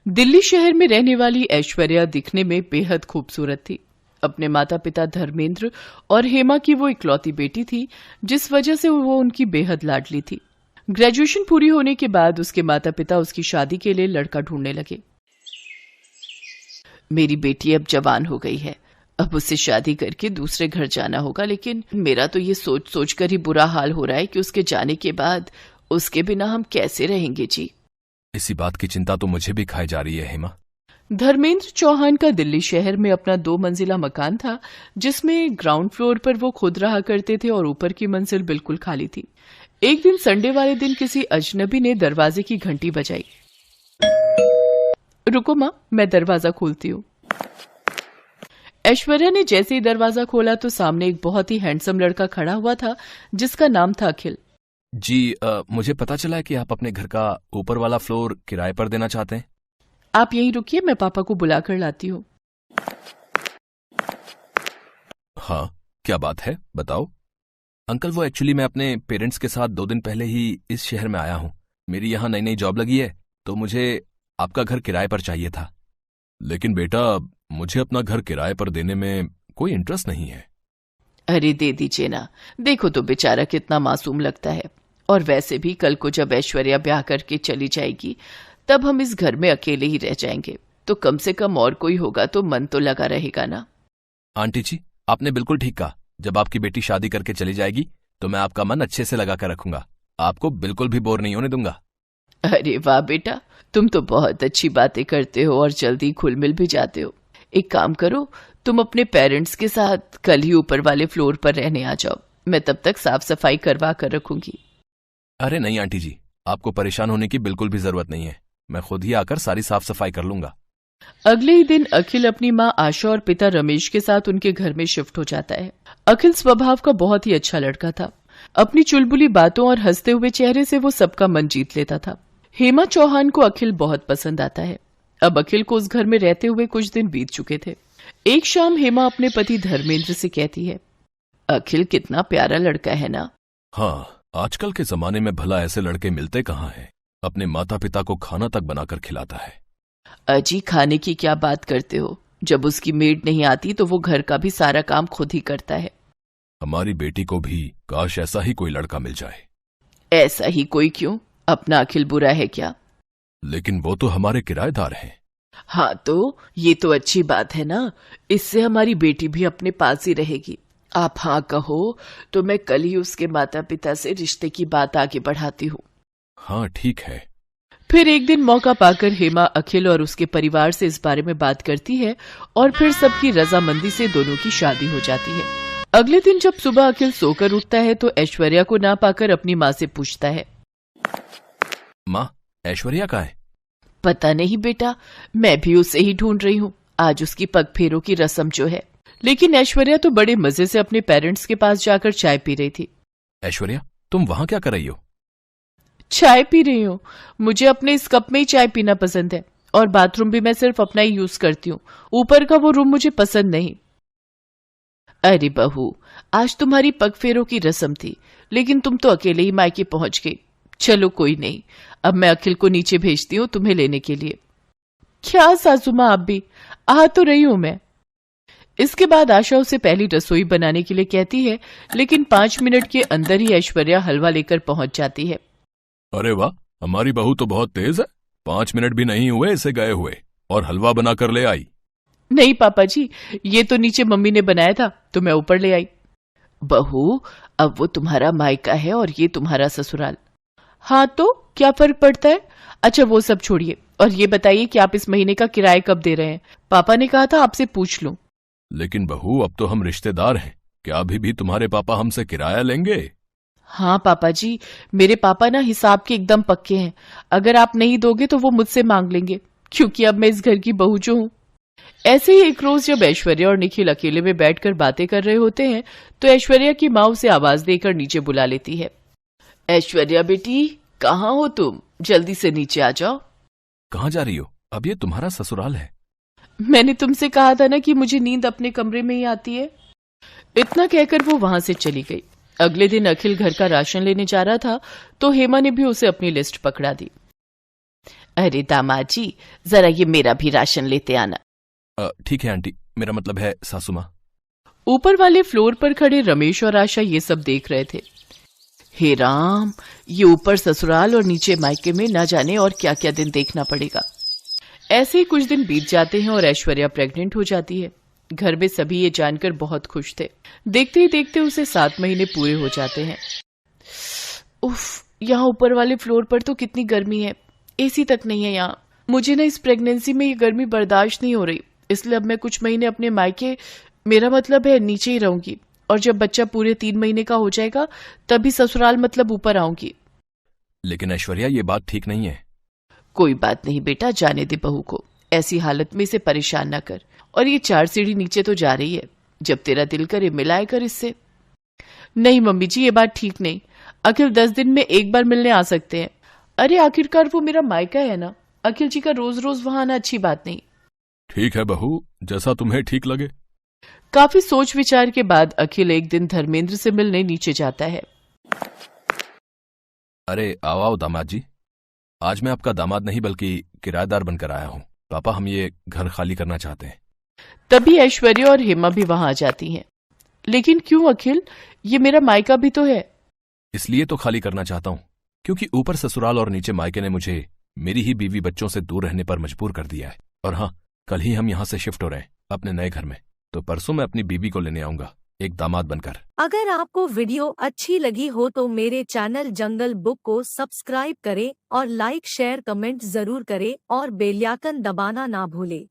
दिल्ली शहर में रहने वाली ऐश्वर्या दिखने में बेहद खूबसूरत थी। अपने माता पिता धर्मेंद्र और हेमा की वो इकलौती बेटी थी, जिस वजह से वो उनकी बेहद लाडली थी। ग्रेजुएशन पूरी होने के बाद उसके माता पिता उसकी शादी के लिए लड़का ढूंढने लगे। मेरी बेटी अब जवान हो गई है, अब उससे शादी करके दूसरे घर जाना होगा, लेकिन मेरा तो ये सोच सोच कर ही बुरा हाल हो रहा है कि उसके जाने के बाद उसके बिना हम कैसे रहेंगे जी। इसी बात की चिंता तो मुझे भी खाई जा रही है हेमा। धर्मेंद्र चौहान का दिल्ली शहर में अपना 2 मंजिला मकान था, जिसमें ग्राउंड फ्लोर पर वो खुद रहा करते थे और ऊपर की मंजिल बिल्कुल खाली थी। एक दिन संडे वाले दिन किसी अजनबी ने दरवाजे की घंटी बजाई। रुको माँ, मैं दरवाजा खोलती हूँ। ऐश्वर्या ने जैसे ही दरवाजा खोला तो सामने एक बहुत ही हैंडसम लड़का खड़ा हुआ था, जिसका नाम था अखिल। जी मुझे पता चला है कि आप अपने घर का ऊपर वाला फ्लोर किराए पर देना चाहते हैं। आप यहीं रुकिए, मैं पापा को बुला कर लाती हूँ। हाँ, क्या बात है, बताओ। अंकल, वो एक्चुअली मैं अपने पेरेंट्स के साथ 2 दिन पहले ही इस शहर में आया हूँ। मेरी यहाँ नई नई जॉब लगी है, तो मुझे आपका घर किराए पर चाहिए था। लेकिन बेटा, मुझे अपना घर किराए पर देने में कोई इंटरेस्ट नहीं है। अरे दे दीजिए ना, देखो तो बेचारा कितना मासूम लगता है। और वैसे भी कल को जब ऐश्वर्या ब्याह करके चली जाएगी, तब हम इस घर में अकेले ही रह जाएंगे, तो कम से कम और कोई होगा तो मन तो लगा रहेगा ना। आंटी जी, आपने बिल्कुल ठीक कहा। जब आपकी बेटी शादी करके चली जाएगी तो मैं आपका मन अच्छे से लगा कर रखूंगा, आपको बिल्कुल भी बोर नहीं होने दूंगा। अरे वाह बेटा, तुम तो बहुत अच्छी बातें करते हो और जल्दी घुल मिल भी जाते हो। एक काम करो, तुम अपने पेरेंट्स के साथ कल ही ऊपर वाले फ्लोर पर रहने आ जाओ, मैं तब तक साफ सफाई करवा कर रखूंगी। अरे नहीं आंटी जी, आपको परेशान होने की बिल्कुल भी जरूरत नहीं है, मैं खुद ही आकर सारी साफ सफाई कर लूंगा। अगले ही दिन अखिल अपनी माँ आशा और पिता रमेश के साथ उनके घर में शिफ्ट हो जाता है। अखिल स्वभाव का बहुत ही अच्छा लड़का था। अपनी चुलबुली बातों और हंसते हुए चेहरे से वो सबका मन जीत लेता था। हेमा चौहान को अखिल बहुत पसंद आता है। अब अखिल को उस घर में रहते हुए कुछ दिन बीत चुके थे। एक शाम हेमा अपने पति धर्मेंद्र से कहती है, अखिल कितना प्यारा लड़का है ना। हाँ, आजकल के जमाने में भला ऐसे लड़के मिलते कहाँ हैं। अपने माता पिता को खाना तक बनाकर खिलाता है। अजी, खाने की क्या बात करते हो, जब उसकी मेड नहीं आती तो वो घर का भी सारा काम खुद ही करता है। हमारी बेटी को भी काश ऐसा ही कोई लड़का मिल जाए। ऐसा ही कोई क्यों, अपना अखिल बुरा है क्या? लेकिन वो तो हमारे किराएदार हैं। हाँ तो ये तो अच्छी बात है ना, इससे हमारी बेटी भी अपने पास ही रहेगी। आप हाँ कहो तो मैं कल ही उसके माता पिता से रिश्ते की बात आगे बढ़ाती हूँ। हाँ ठीक है। फिर एक दिन मौका पाकर हेमा अखिल और उसके परिवार से इस बारे में बात करती है और फिर सबकी रजामंदी से दोनों की शादी हो जाती है। अगले दिन जब सुबह अखिल सोकर उठता है तो ऐश्वर्या को ना पाकर अपनी माँ से पूछता है, माँ, ऐश्वर्या कहाँ है? पता नहीं बेटा, मैं भी उसे ही ढूंढ रही हूँ। आज उसकी पग फेरों की रस्म जो है। लेकिन ऐश्वर्या तो बड़े मजे से अपने पेरेंट्स के पास जाकर चाय पी रही थी। ऐश्वर्या, तुम वहां क्या कर रही हो? चाय पी रही हूँ, मुझे अपने इस कप में ही चाय पीना पसंद है और बाथरूम भी मैं सिर्फ अपना ही यूज करती हूँ, ऊपर का वो रूम मुझे पसंद नहीं। अरे बहू, आज तुम्हारी पग फेरों की रस्म थी, लेकिन तुम तो अकेले ही मायके पहुंच गई। चलो कोई नहीं, अब मैं अखिल को नीचे भेजती हूँ तुम्हें लेने के लिए। क्या सासू माँ, आप भी आ तो रही हूं मैं। इसके बाद आशा उसे पहली रसोई बनाने के लिए कहती है, लेकिन 5 मिनट के अंदर ही ऐश्वर्या हलवा लेकर पहुंच जाती है। अरे वाह, हमारी बहू तो बहुत तेज है। 5 मिनट भी नहीं हुए इसे गए हुए और हलवा बनाकर ले आई। नहीं पापा जी, ये तो नीचे मम्मी ने बनाया था तो मैं ऊपर ले आई। बहू, अब वो तुम्हारा मायका है और ये तुम्हारा ससुराल। हाँ तो क्या फर्क पड़ता है। अच्छा वो सब छोड़िए और ये बताइए कि आप इस महीने का किराया कब दे रहे हैं? पापा ने कहा था आपसे पूछ लूं। लेकिन बहू, अब तो हम रिश्तेदार हैं, क्या अभी भी तुम्हारे पापा हमसे किराया लेंगे? हाँ पापा जी, मेरे पापा ना हिसाब के एकदम पक्के हैं। अगर आप नहीं दोगे तो वो मुझसे मांग लेंगे, क्योंकि अब मैं इस घर की बहू जो हूँ। ऐसे ही एक रोज जब ऐश्वर्या और निखिल अकेले में बैठकर बातें कर रहे होते हैं तो ऐश्वर्या की माँ उसे आवाज देकर नीचे बुला लेती है। ऐश्वर्या बेटी, कहाँ हो तुम? जल्दी से नीचे आ जाओ। कहाँ जा रही हो? अब ये तुम्हारा ससुराल है। मैंने तुमसे कहा था ना कि मुझे नींद अपने कमरे में ही आती है। इतना कहकर वो वहां से चली गई। अगले दिन अखिल घर का राशन लेने जा रहा था तो हेमा ने भी उसे अपनी लिस्ट पकड़ा दी। अरे दामाद जी, जरा ये मेरा भी राशन लेते आना। ठीक है आंटी, मेरा मतलब है सासू माँ। ऊपर वाले फ्लोर पर खड़े रमेश और आशा ये सब देख रहे थे। हे राम, ये ऊपर ससुराल और नीचे मायके में ना जाने और क्या क्या दिन देखना पड़ेगा। ऐसे ही कुछ दिन बीत जाते हैं और ऐश्वर्या प्रेग्नेंट हो जाती है। घर में सभी ये जानकर बहुत खुश थे। देखते ही देखते उसे 7 महीने पूरे हो जाते हैं। उफ, यहाँ ऊपर वाले फ्लोर पर तो कितनी गर्मी है, एसी तक नहीं है यहाँ। मुझे ना इस प्रेगनेंसी में ये गर्मी बर्दाश्त नहीं हो रही, इसलिए अब मैं कुछ महीने अपने मायके, मेरा मतलब है नीचे ही रहूंगी, और जब बच्चा पूरे 3 महीने का हो जाएगा तभी ससुराल मतलब ऊपर आऊंगी। लेकिन ऐश्वर्या, ये बात ठीक नहीं है। कोई बात नहीं बेटा, जाने दे बहू को, ऐसी हालत में इसे परेशान ना कर। और ये 4 सीढ़ी नीचे तो जा रही है, जब तेरा दिल करे मिलाए कर इससे। नहीं मम्मी जी, ये बात ठीक नहीं। अखिल 10 दिन में एक बार मिलने आ सकते हैं। अरे आखिरकार वो मेरा मायका है ना, अखिल जी का रोज रोज वहां आना अच्छी बात नहीं। ठीक है बहू, जैसा तुम्हें ठीक लगे। काफी सोच विचार के बाद अखिल एक दिन धर्मेंद्र से मिलने नीचे जाता है। अरे आओ आओ दामाद जी, आज मैं आपका दामाद नहीं बल्कि किराएदार बनकर आया हूँ। पापा, हम ये घर खाली करना चाहते हैं। तभी ऐश्वर्या और हेमा भी वहां आ जाती हैं। लेकिन क्यों अखिल, ये मेरा मायका भी तो है। इसलिए तो खाली करना चाहता हूँ क्योंकि ऊपर ससुराल और नीचे मायके ने मुझे मेरी ही बीवी बच्चों से दूर रहने पर मजबूर कर दिया है। और हाँ, कल ही हम यहाँ से शिफ्ट हो रहे हैं अपने नए घर में, तो परसों मैं अपनी बीवी को लेने आऊंगा एक दामाद बनकर। अगर आपको वीडियो अच्छी लगी हो तो मेरे चैनल जंगल बुक को सब्सक्राइब करें और लाइक शेयर कमेंट जरूर करें और बेल आइकन दबाना ना भूलें।